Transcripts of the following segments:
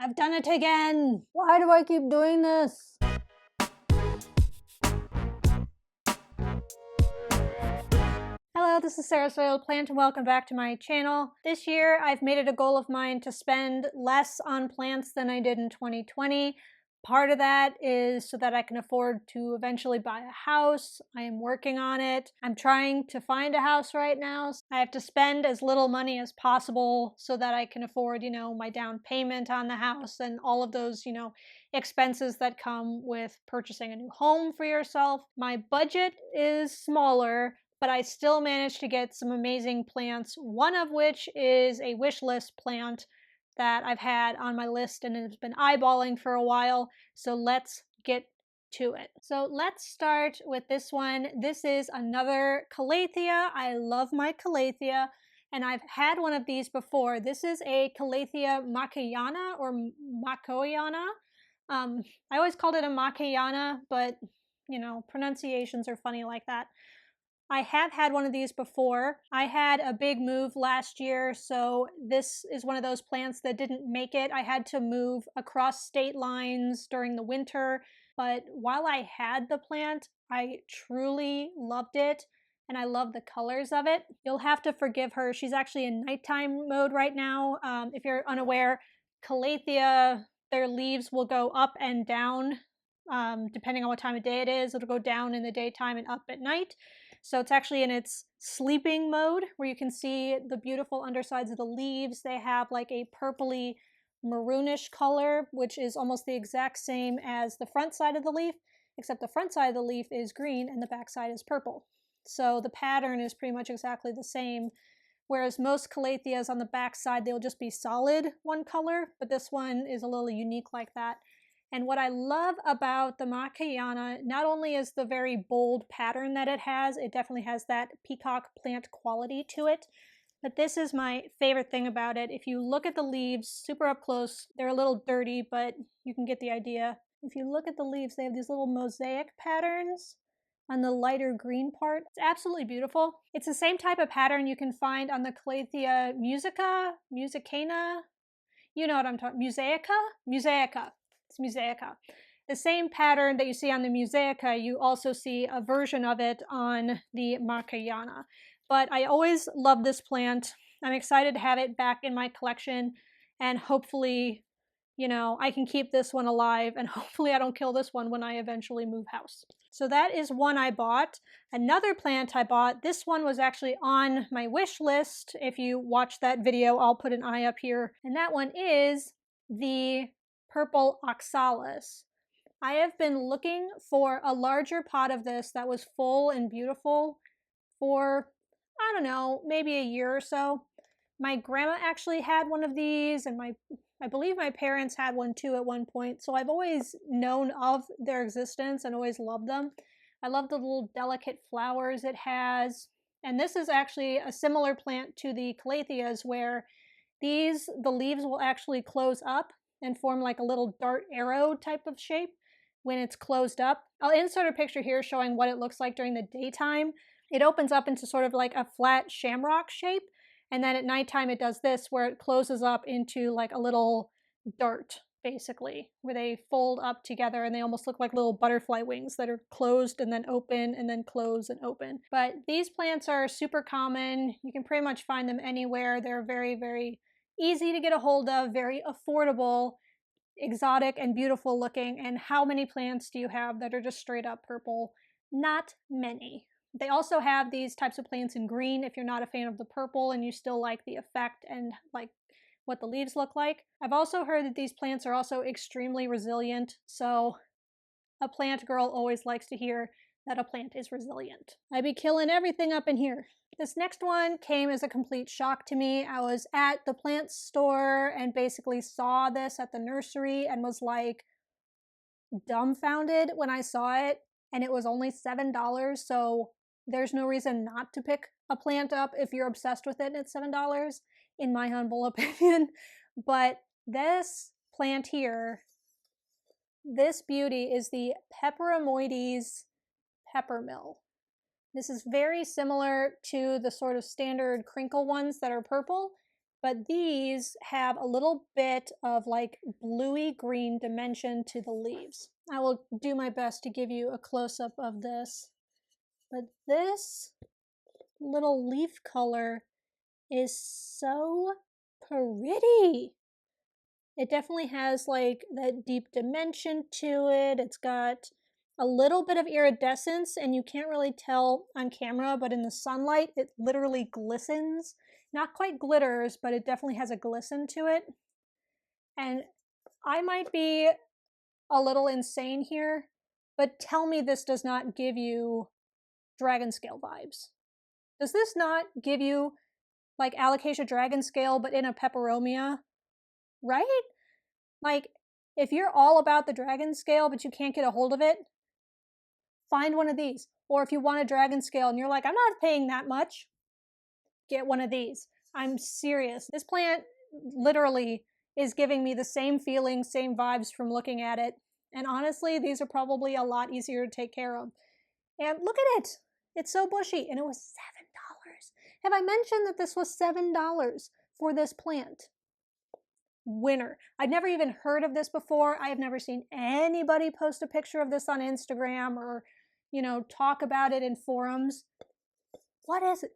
I've done it again! Why do I keep doing this? Hello, this is Sarah SoiledPlant and welcome back to my channel. This year I've made it a goal of mine to spend less on plants than I did in 2020. Part of that is so that I can afford to eventually buy a house. I am working on it. I'm trying to find a house right now. I have to spend as little money as possible so that I can afford, my down payment on the house and all of those, expenses that come with purchasing a new home for yourself. My budget is smaller, but I still managed to get some amazing plants, one of which is a wish list plant that I've had on my list and has been eyeballing for a while. So let's get to it. So let's start with this one. This is another Calathea. I love my Calathea, and I've had one of these before. This is a Calathea Makayana or Makoyana. I always called it a Makayana, but pronunciations are funny like that. I have had one of these before. I had a big move last year, so this is one of those plants that didn't make it. I had to move across state lines during the winter, but while I had the plant, I truly loved it, and I love the colors of it. You'll have to forgive her. She's actually in nighttime mode right now. If you're unaware, Calathea, their leaves will go up and down depending on what time of day it is. It'll go down in the daytime and up at night. So it's actually in its sleeping mode where you can see the beautiful undersides of the leaves. They have like a purpley maroonish color, which is almost the exact same as the front side of the leaf, except the front side of the leaf is green and the back side is purple. So the pattern is pretty much exactly the same. Whereas most Calatheas on the back side, they'll just be solid one color, but this one is a little unique like that. And what I love about the Makayana, not only is the very bold pattern that it definitely has that peacock plant quality to it, but this is my favorite thing about it. If you look at the leaves super up close, they're a little dirty, but you can get the idea. If you look at the leaves, they have these little mosaic patterns on the lighter green part. It's absolutely beautiful. It's the same type of pattern you can find on the Calathea musicana, you know what I'm talking, Mosaica. It's Mosaica. The same pattern that you see on the Mosaica, you also see a version of it on the Makayana. But I always love this plant. I'm excited to have it back in my collection, and hopefully, I can keep this one alive, and hopefully I don't kill this one when I eventually move house. So that is one I bought. Another plant I bought, this one was actually on my wish list. If you watch that video, I'll put an eye up here. And that one is the purple Oxalis. I have been looking for a larger pot of this that was full and beautiful for, I don't know, maybe a year or so. My grandma actually had one of these, and I believe my parents had one too at one point, so I've always known of their existence and always loved them. I love the little delicate flowers it has, and this is actually a similar plant to the Calatheas where the leaves will actually close up and form like a little dart arrow type of shape when it's closed up. I'll insert a picture here showing what it looks like during the daytime. It opens up into sort of like a flat shamrock shape, and then at nighttime it does this where it closes up into like a little dart, basically, where they fold up together and they almost look like little butterfly wings that are closed and then open and then close and open. But these plants are super common. You can pretty much find them anywhere. They're very, very easy to get a hold of, very affordable, exotic and beautiful looking. And how many plants do you have that are just straight up purple? Not many. They also have these types of plants in green if you're not a fan of the purple and you still like the effect and like what the leaves look like. I've also heard that these plants are also extremely resilient, so a plant girl always likes to hear that a plant is resilient. I be killing everything up in here. This next one came as a complete shock to me. I was at the plant store and basically saw this at the nursery and was like dumbfounded when I saw it, and it was only $7, so there's no reason not to pick a plant up if you're obsessed with it and it's $7, in my humble opinion. But this plant here, this beauty is the Pepperonis Peppermill. This is very similar to the sort of standard crinkle ones that are purple, but these have a little bit of like bluey green dimension to the leaves. I will do my best to give you a close-up of this, but this little leaf color is so pretty. It definitely has like that deep dimension to it. It's got a little bit of iridescence, and you can't really tell on camera, but in the sunlight, it literally glistens. Not quite glitters, but it definitely has a glisten to it. And I might be a little insane here, but tell me this does not give you dragon scale vibes. Does this not give you like alocasia dragon scale, but in a peperomia? Right? Like, if you're all about the dragon scale, but you can't get a hold of it, find one of these. Or if you want a dragon scale and you're like, I'm not paying that much, get one of these. I'm serious. This plant literally is giving me the same feelings, same vibes from looking at it. And honestly, these are probably a lot easier to take care of. And look at it. It's so bushy. And it was $7. Have I mentioned that this was $7 for this plant? Winner. I'd never even heard of this before. I have never seen anybody post a picture of this on Instagram or, talk about it in forums. What is it?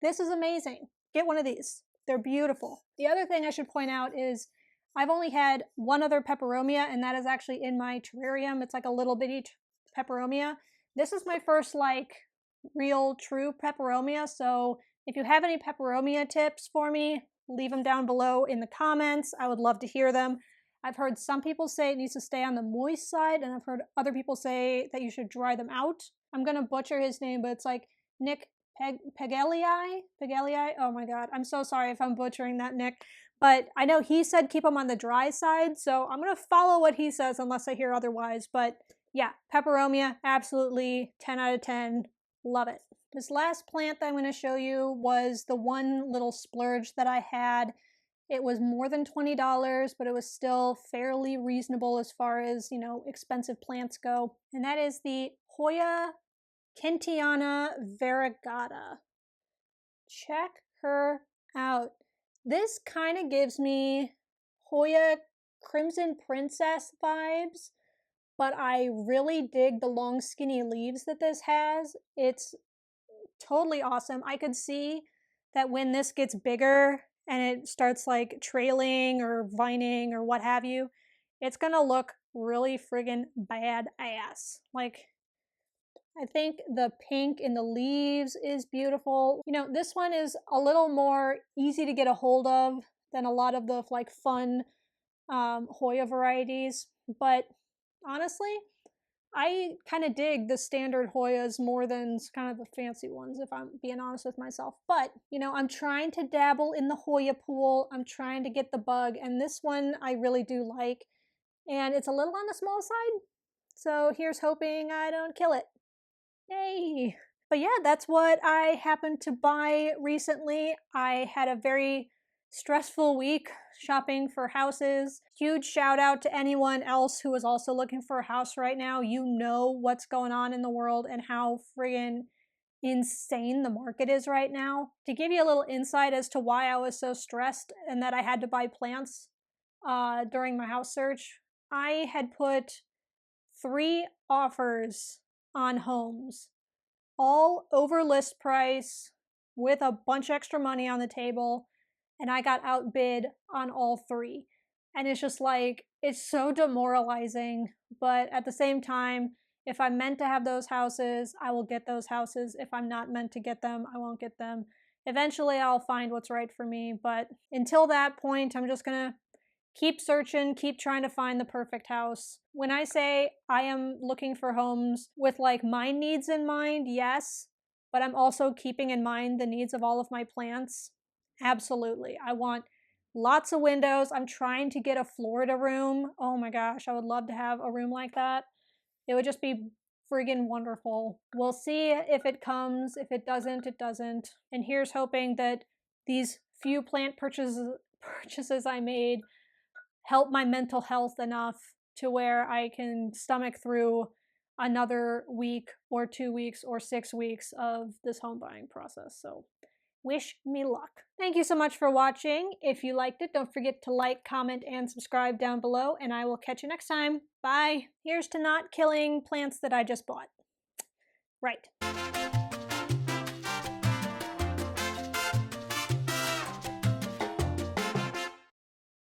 This is amazing. Get one of these. They're beautiful. The other thing I should point out is I've only had one other peperomia, and that is actually in my terrarium. It's like a little bitty peperomia. This is my first like real true peperomia. So if you have any peperomia tips for me, leave them down below in the comments. I would love to hear them. I've heard some people say it needs to stay on the moist side, and I've heard other people say that you should dry them out. I'm going to butcher his name, but it's like Nick Pegelii? Oh my god. I'm so sorry if I'm butchering that, Nick. But I know he said keep them on the dry side, so I'm going to follow what he says unless I hear otherwise. But yeah, peperomia, absolutely 10 out of 10. Love it. This last plant that I'm going to show you was the one little splurge that I had. It was more than $20, but it was still fairly reasonable as far as, expensive plants go. And that is the Hoya Kentiana Varagata. Check her out. This kind of gives me Hoya Crimson Princess vibes, but I really dig the long skinny leaves that this has. It's totally awesome. I could see that when this gets bigger and it starts like trailing or vining or what have you, it's gonna look really friggin' badass. Like, I think the pink in the leaves is beautiful. This one is a little more easy to get a hold of than a lot of the like fun Hoya varieties, but honestly, I kind of dig the standard Hoyas more than kind of the fancy ones, if I'm being honest with myself. But, I'm trying to dabble in the Hoya pool. I'm trying to get the bug, and this one I really do like. And it's a little on the small side, so here's hoping I don't kill it. Yay! But yeah, that's what I happened to buy recently. I had a very stressful week shopping for houses. Huge shout out to anyone else who is also looking for a house right now. You know what's going on in the world and how friggin' insane the market is right now. To give you a little insight as to why I was so stressed and that I had to buy plants during my house search, I had put 3 offers on homes, all over list price with a bunch extra money on the table, and I got outbid on all 3. And it's just like, it's so demoralizing, but at the same time, if I'm meant to have those houses, I will get those houses. If I'm not meant to get them, I won't get them. Eventually, I'll find what's right for me, but until that point, I'm just gonna keep searching, keep trying to find the perfect house. When I say I am looking for homes with like my needs in mind, yes, but I'm also keeping in mind the needs of all of my plants. Absolutely. I want lots of windows. I'm trying to get a Florida room. Oh my gosh, I would love to have a room like that. It would just be friggin' wonderful. We'll see if it comes. If it doesn't, it doesn't. And here's hoping that these few plant purchases I made help my mental health enough to where I can stomach through another week or 2 weeks or 6 weeks of this home buying process. So Wish me luck. Thank you so much for watching. If you liked it, don't forget to like, comment, and subscribe down below, and I will catch you next time. Bye. Here's to not killing plants that I just bought. Right.